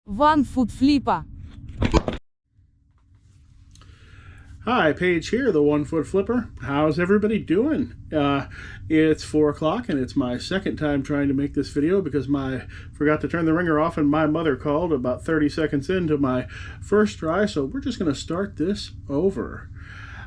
onefootflipper. Hi, Paige here, the 1 Foot Flipper. How's everybody doing? It's 4 o'clock and it's my second time trying to make this video because I forgot to turn the ringer off and my mother called about 30 seconds into my first try, so we're just going to start this over.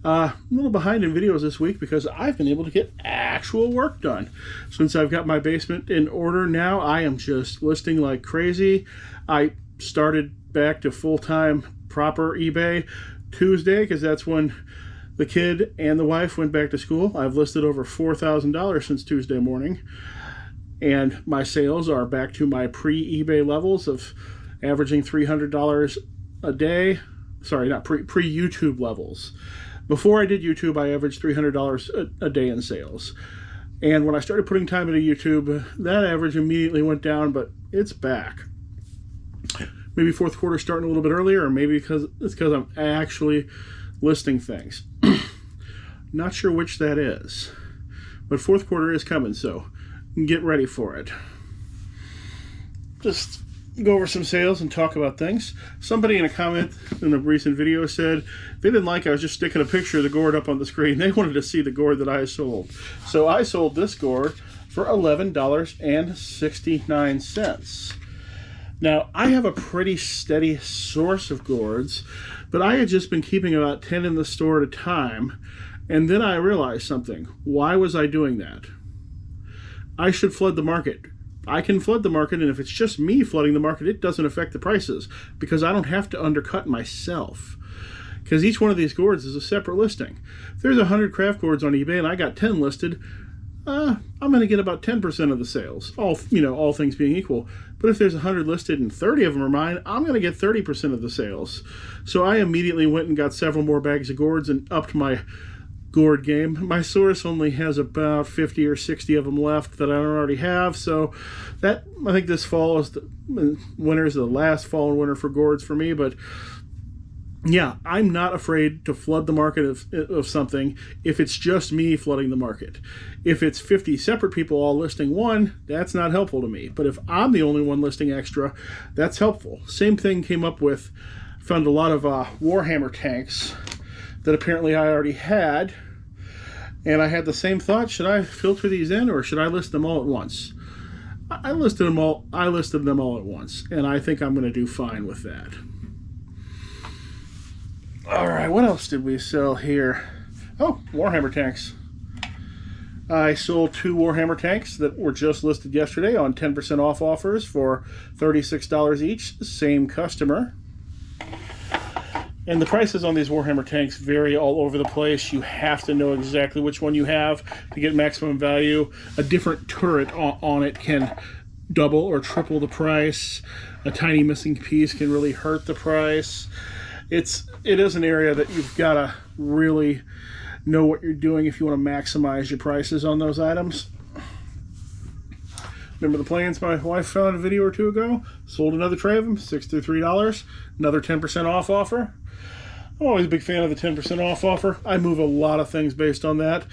A little behind in videos this week because I've been able to get actual work done. Since I've got my basement in order now, I am just listing like crazy. I started back to full-time proper eBay Tuesday because that's when the kid and the wife went back to school. I've listed over $4,000 since Tuesday morning, and my sales are back to my pre-eBay levels of averaging $300 a day. Sorry, not pre-YouTube levels. Before I did YouTube, I averaged $300 a day in sales. And when I started putting time into YouTube, that average immediately went down, but it's back. Maybe fourth quarter starting a little bit earlier, or maybe it's because I'm actually listing things. Not sure which that is. But fourth quarter is coming, so get ready for it. Just go over some sales and talk about things. Somebody in a comment in a recent video said they didn't like I was just sticking a picture of the gourd up on the screen. They wanted to see the gourd that I sold. So I sold this gourd for $11.69. Now, I have a pretty steady source of gourds, but I had just been keeping about 10 in the store at a time, and then I realized something. Why was I doing that? I should flood the market. I can flood the market, and if it's just me flooding the market, it doesn't affect the prices because I don't have to undercut myself. Because each one of these gourds is a separate listing. If there's 100 craft gourds on eBay and I got 10 listed, I'm going to get about 10% of the sales, all things being equal. But if there's 100 listed and 30 of them are mine, I'm going to get 30% of the sales. So I immediately went and got several more bags of gourds and upped my gourd game. My source only has about 50 or 60 of them left that I don't already have. So I think this fall is the last fall and winter for gourds for me. But yeah, I'm not afraid to flood the market of something if it's just me flooding the market. If it's 50 separate people all listing one, that's not helpful to me. But if I'm the only one listing extra, that's helpful. Same thing came up with, found a lot of Warhammer tanks that apparently I already had. And I had the same thought, should I filter these in or should I list them all at once? I listed them all at once, and I think I'm going to do fine with that. All right, what else did we sell here? Oh, Warhammer tanks. I sold 2 Warhammer tanks that were just listed yesterday on 10% off offers for $36 each. Same customer. And the prices on these Warhammer tanks vary all over the place. You have to know exactly which one you have to get maximum value. A different turret on it can double or triple the price. A tiny missing piece can really hurt the price. It is an area that you've got to really know what you're doing if you want to maximize your prices on those items. Remember the planes my wife found a video or two ago? Sold another tray of them, $63. Another 10% off offer. I'm always a big fan of the 10% off offer. I move a lot of things based on that.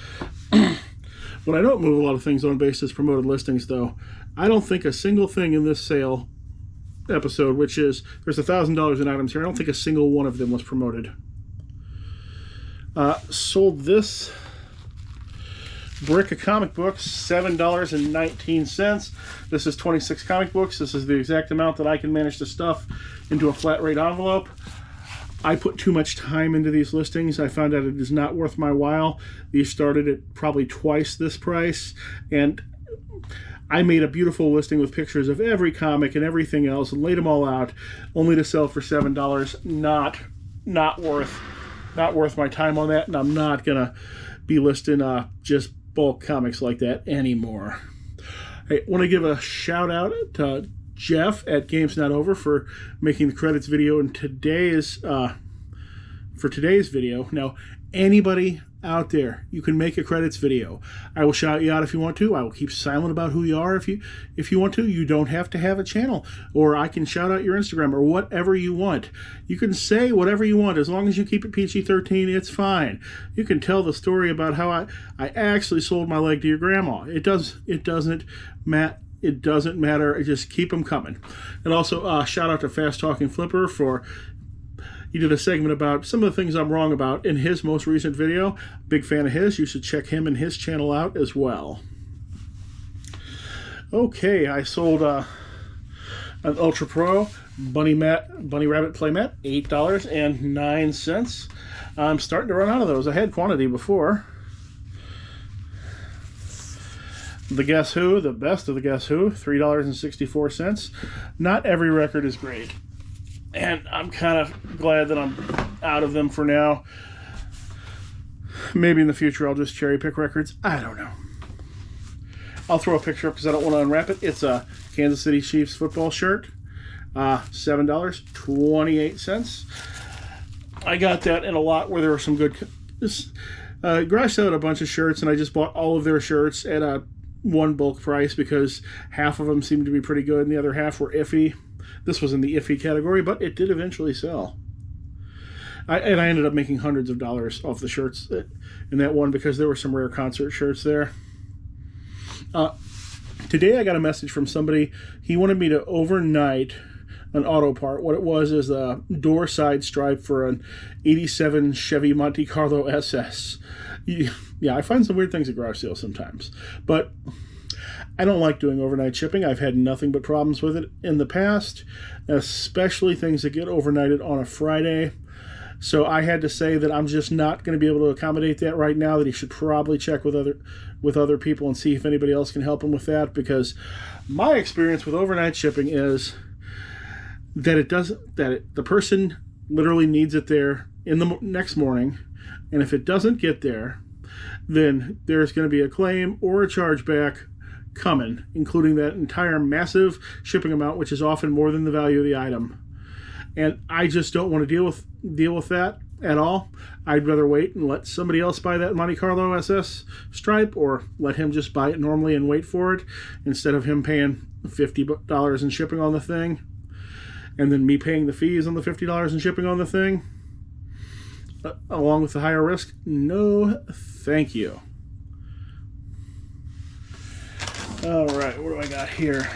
What I don't move a lot of things on based is promoted listings, though. I don't think a single thing in this sale episode, which is there's $1,000 in items here, I don't think a single one of them was promoted. Sold this brick of comic books, $7.19. This is 26 comic books. This is the exact amount that I can manage to stuff into a flat rate envelope. I put too much time into these listings. I found out it is not worth my while. These started at probably twice this price, and I made a beautiful listing with pictures of every comic and everything else and laid them all out, only to sell for $7. Not worth my time on that, and I'm not gonna be listing just bulk comics like that anymore. I want to give a shout out to Jeff at Games Not Over for making the credits video in today's video. Now, anybody out there, you can make a credits video. I will shout you out if you want to. I will keep silent about who you are if you want to. You don't have to have a channel, or I can shout out your Instagram or whatever you want. You can say whatever you want as long as you keep it PG-13. It's fine. You can tell the story about how I actually sold my leg to your grandma. It doesn't It doesn't matter. Just keep them coming. And also, shout out to Fast Talking Flipper for... He did a segment about some of the things I'm wrong about in his most recent video. Big fan of his. You should check him and his channel out as well. Okay, I sold an Ultra Pro Bunny Rabbit playmat, $8.09. I'm starting to run out of those. I had quantity before. The Guess Who, the best of the Guess Who, $3.64. Not every record is great. And I'm kind of glad that I'm out of them for now. Maybe in the future I'll just cherry pick records. I don't know. I'll throw a picture up because I don't want to unwrap it. It's a Kansas City Chiefs football shirt. $7.28. I got that in a lot where there were some good... Garage sale had a bunch of shirts, and I just bought all of their shirts at a one bulk price because half of them seemed to be pretty good and the other half were iffy. This was in the iffy category, but it did eventually sell. I ended up making hundreds of dollars off the shirts in that one because there were some rare concert shirts there. Today I got a message from somebody. He wanted me to overnight an auto part. What it was is a door side stripe for an 87 Chevy Monte Carlo SS. Yeah, I find some weird things at garage sales sometimes. But I don't like doing overnight shipping. I've had nothing but problems with it in the past, especially things that get overnighted on a Friday. So I had to say that I'm just not going to be able to accommodate that right now, that he should probably check with other people and see if anybody else can help him with that, because my experience with overnight shipping is that the person literally needs it there in the next morning, and if it doesn't get there, then there's going to be a claim or a chargeback coming, including that entire massive shipping amount, which is often more than the value of the item. And I just don't want to deal with that at all. I'd rather wait and let somebody else buy that Monte Carlo SS stripe, or let him just buy it normally and wait for it, instead of him paying $50 in shipping on the thing and then me paying the fees on the $50 in shipping on the thing along with the higher risk. No, thank you. All right, what do I got here?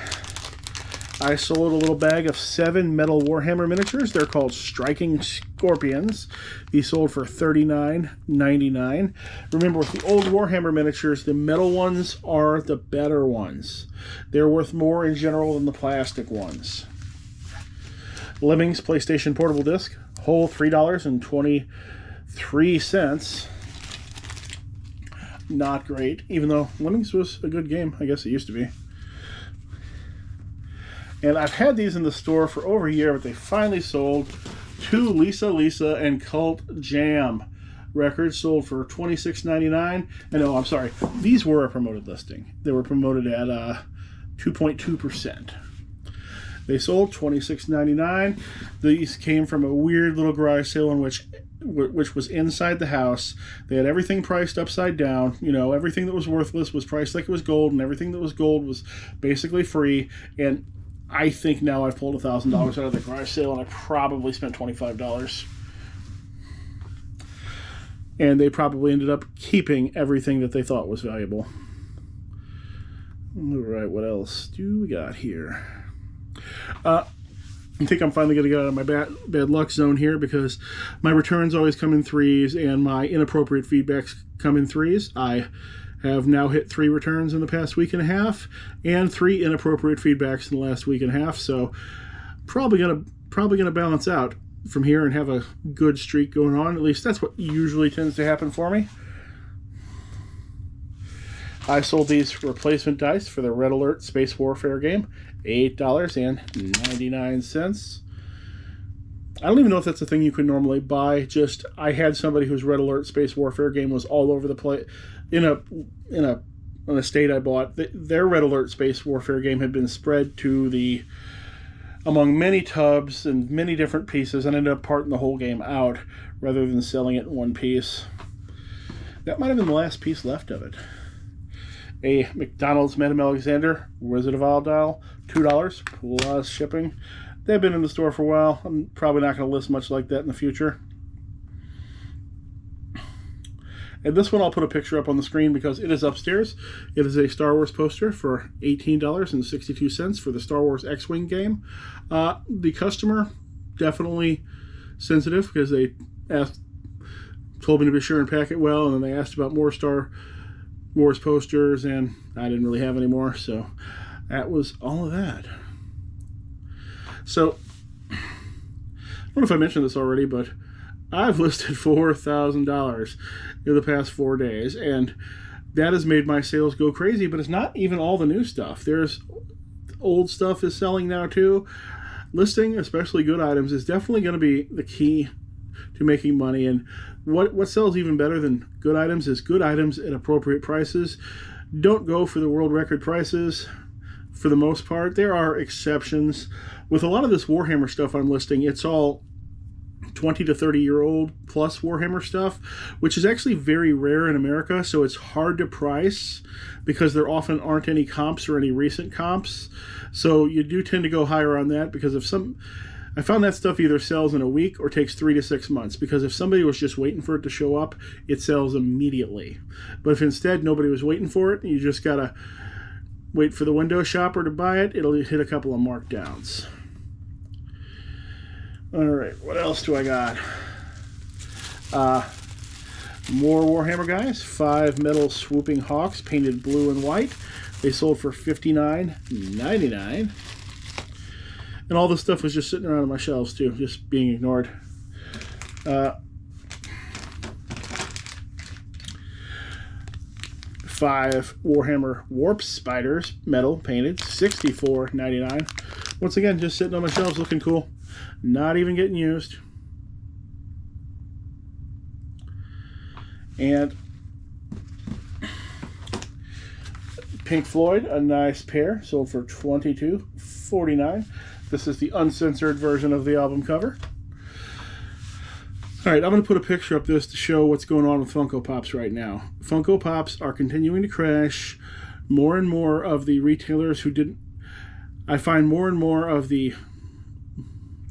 I sold a little bag of 7 metal Warhammer miniatures. They're called Striking Scorpions. These sold for $39.99. Remember, with the old Warhammer miniatures, the metal ones are the better ones. They're worth more in general than the plastic ones. Lemmings PlayStation Portable Disc, whole $3.23. Not great, even though Lemmings was a good game. I guess it used to be. And I've had these in the store for over a year, but they finally sold. 2 Lisa and Cult Jam records sold for $26.99. And oh, I'm sorry, these were a promoted listing. They were promoted at 2.2%. They sold $26.99. These came from a weird little garage sale in which was inside the house. They had everything priced upside down. You know, everything that was worthless was priced like it was gold, and everything that was gold was basically free. And I think now I've pulled $1,000 out of the garage sale, and I probably spent $25. And they probably ended up keeping everything that they thought was valuable. All right, what else do we got here? I think I'm finally going to get out of my bad luck zone here, because my returns always come in 3s and my inappropriate feedbacks come in 3s. I have now hit 3 returns in the past week and a half and 3 inappropriate feedbacks in the last week and a half. So probably gonna balance out from here and have a good streak going on. At least that's what usually tends to happen for me. I sold these replacement dice for the Red Alert Space Warfare game, $8.99. I don't even know if that's a thing you could normally buy. Just, I had somebody whose Red Alert Space Warfare game was all over the place. In an estate I bought, their Red Alert Space Warfare game had been spread among many tubs and many different pieces, and ended up parting the whole game out rather than selling it in one piece. That might have been the last piece left of it. A McDonald's Madam Alexander Wizard of Oz doll, $2 plus shipping. They've been in the store for a while. I'm probably not going to list much like that in the future. And this one I'll put a picture up on the screen because it is upstairs. It is a Star Wars poster for $18.62 for the Star Wars X-Wing game. The customer, definitely sensitive because they told me to be sure and pack it well, and then they asked about more Star Wars posters, and I didn't really have any more, so that was all of that. So, I don't know if I mentioned this already, but I've listed $4,000 in the past 4 days, and that has made my sales go crazy, but it's not even all the new stuff. There's old stuff is selling now too. Listing, especially good items, is definitely going to be the key to making money, and what sells even better than good items is good items at appropriate prices. Don't go for the world record prices for the most part. There are exceptions. With a lot of this Warhammer stuff I'm listing, it's all 20 to 30 year old plus Warhammer stuff, which is actually very rare in America, so it's hard to price because there often aren't any comps or any recent comps. So you do tend to go higher on that because I found that stuff either sells in a week or takes 3 to 6 months, because if somebody was just waiting for it to show up, it sells immediately. But if instead nobody was waiting for it, you just gotta wait for the window shopper to buy it, it'll hit a couple of markdowns. Alright, what else do I got? More Warhammer guys. 5 metal swooping hawks painted blue and white. They sold for $59.99. And all this stuff was just sitting around on my shelves too, just being ignored. 5 Warhammer Warp Spiders, metal, painted, $64.99. Once again, just sitting on my shelves looking cool. Not even getting used. And Pink Floyd, a nice pair, sold for $22.49. This is the uncensored version of the album cover. Alright, I'm going to put a picture up this to show what's going on with Funko Pops right now. Funko Pops are continuing to crash. More and more of the retailers who didn't... I find more and more of the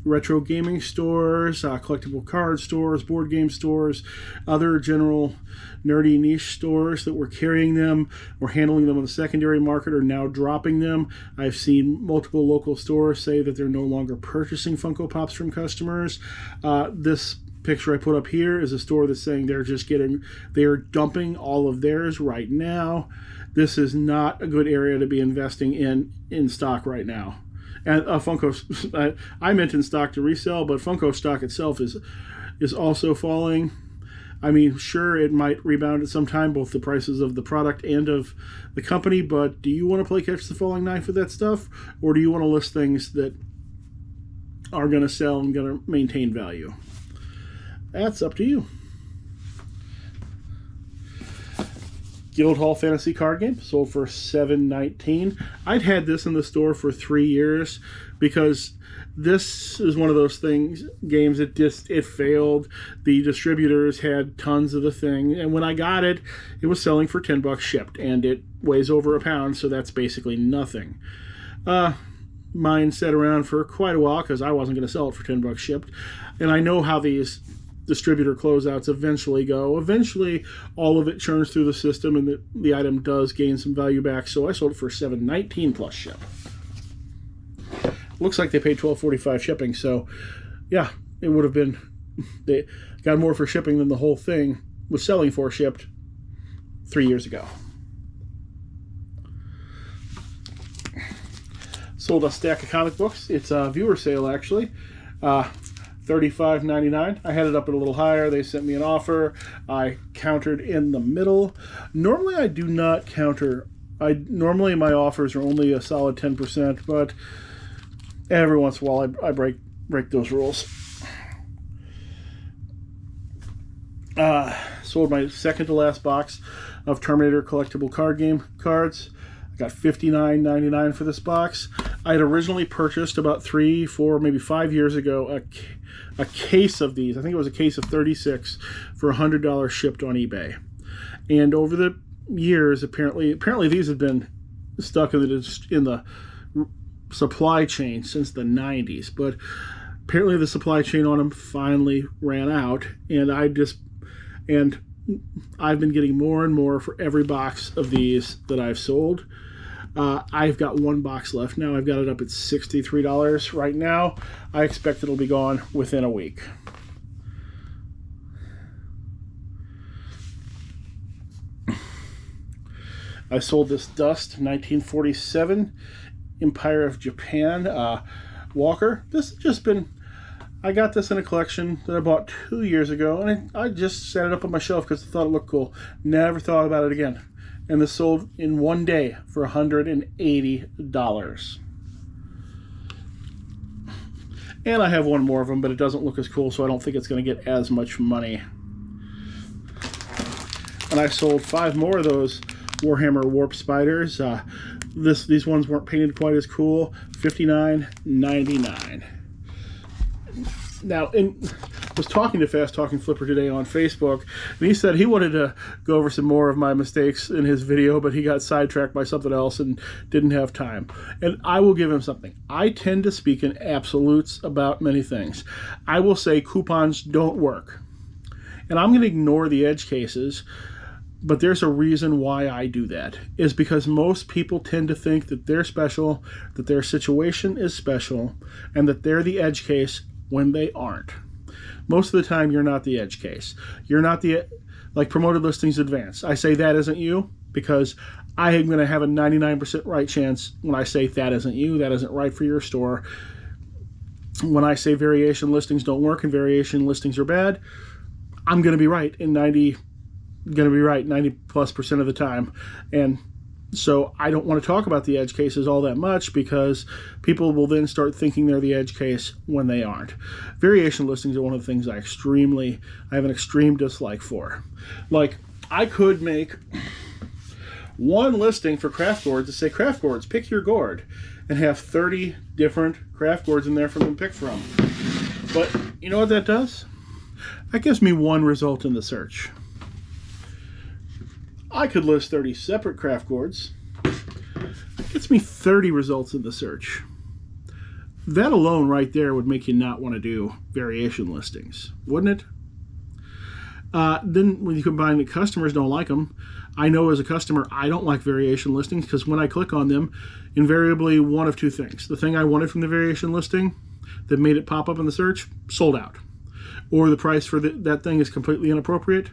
retro gaming stores, collectible card stores, board game stores, other general nerdy niche stores that were carrying them or handling them on the secondary market are now dropping them. I've seen multiple local stores say that they're no longer purchasing Funko Pops from customers. This picture I put up here is a store that's saying they're dumping all of theirs right now. This is not a good area to be investing in stock right now. And Funko, I meant in stock to resell, but Funko stock itself is also falling. I mean, sure, it might rebound at some time, both the prices of the product and of the company, but do you want to play catch the falling knife with that stuff? Or do you want to list things that are going to sell and going to maintain value? That's up to you. Guildhall Fantasy Card Game, sold for $7.19. I'd had this in the store for 3 years because this is one of those games that it failed. The distributors had tons of the thing, and when I got it, it was selling for $10 shipped, and it weighs over a pound, so that's basically nothing. Mine sat around for quite a while because I wasn't going to sell it for $10 shipped, and I know how these distributor closeouts eventually go. Eventually, all of it churns through the system, and the item does gain some value back. So I sold it for $7.19 plus ship. Looks like they paid $12.45 shipping. So, yeah, it would have been. They got more for shipping than the whole thing was selling for shipped 3 years ago. Sold a stack of comic books. It's a viewer sale actually. $35.99. I had it up a little higher. They sent me an offer. I countered in the middle. Normally I do not counter. Normally my offers are only a solid 10%, but every once in a while I break those rules. Sold my second to last box of Terminator collectible card game cards. I got $59.99 for this box. I had originally purchased about 3, 4, maybe 5 years ago a case of these. I think it was a case of 36 for $100 shipped on eBay. And over the years, apparently these have been stuck in the supply chain since the 90s. But apparently the supply chain on them finally ran out, and I've been getting more and more for every box of these that I've sold. I've got one box left now. I've got it up at $63 right now. I expect it'll be gone within a week. I sold this Dust 1947 Empire of Japan Walker. This has just been, I got this in a collection that I bought 2 years ago, and I just set it up on my shelf because I thought it looked cool. Never thought about it again. And this sold in one day for $180. And I have one more of them, but it doesn't look as cool, so I don't think it's going to get as much money. And I sold 5 more of those Warhammer Warp Spiders. These ones weren't painted quite as cool. $59.99. Now, I was talking to Fast Talking Flipper today on Facebook, and he said he wanted to go over some more of my mistakes in his video, but he got sidetracked by something else and didn't have time. And I will give him something. I tend to speak in absolutes about many things. I will say coupons don't work. And I'm going to ignore the edge cases, but there's a reason why I do that. Is because most people tend to think that they're special, that their situation is special, and that they're the edge case when they aren't. Most of the time, you're not the edge case. You're not the, like Promoted Listings Advanced. I say that isn't you because I am going to have a 99% right chance when I say that isn't you, that isn't right for your store. When I say variation listings don't work and variation listings are bad, I'm going to be right in 90% plus of the time. And so I don't want to talk about the edge cases all that much because people will then start thinking they're the edge case when they aren't. Variation listings are one of the things I have an extreme dislike for. Like, I could make one listing for craft gourds to say, craft gourds, pick your gourd, and have 30 different craft gourds in there for them to pick from. But you know what that does? That gives me one result in the search. I could list 30 separate craft gourds. It gets me 30 results in the search. That alone right there would make you not want to do variation listings, wouldn't it? Then when you combine the customers don't like them, I know as a customer I don't like variation listings because when I click on them, invariably one of two things. The thing I wanted from the variation listing that made it pop up in the search, sold out. Or the price for that thing is completely inappropriate,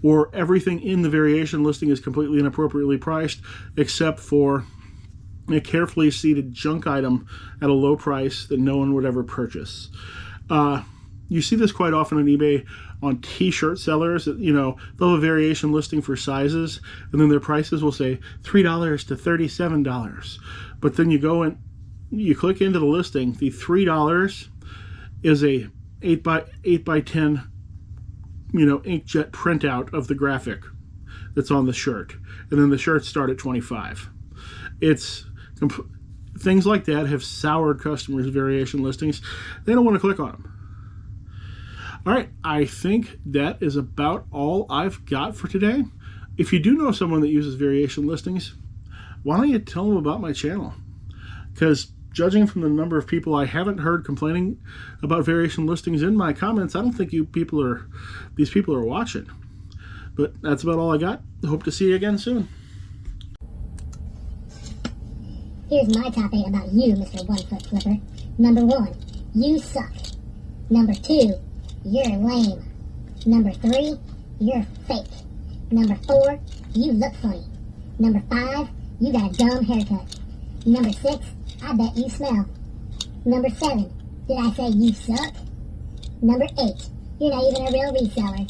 or everything in the variation listing is completely inappropriately priced, except for a carefully seated junk item at a low price that no one would ever purchase. You see this quite often on eBay on t-shirt sellers. They'll have a variation listing for sizes, and then their prices will say $3 to $37. But then you go and you click into the listing, the $3 is a 8 by 10 inkjet printout of the graphic that's on the shirt, and then the shirts start at $25. Things like that have soured customers' variation listings. They don't want to click on them. All right, I think that is about all I've got for today. If you do know someone that uses variation listings, why don't you tell them about my channel? Because judging from the number of people I haven't heard complaining about variation listings in my comments, I don't think these people are watching. But that's about all I got. Hope to see you again soon. Here's my top 8 about you, Mr. One-Foot Flipper. Number 1, you suck. Number 2, you're lame. Number 3, you're fake. Number 4, you look funny. Number 5, you got a dumb haircut. Number 6, I bet you smell. Number 7, did I say you suck? Number 8, you're not even a real reseller.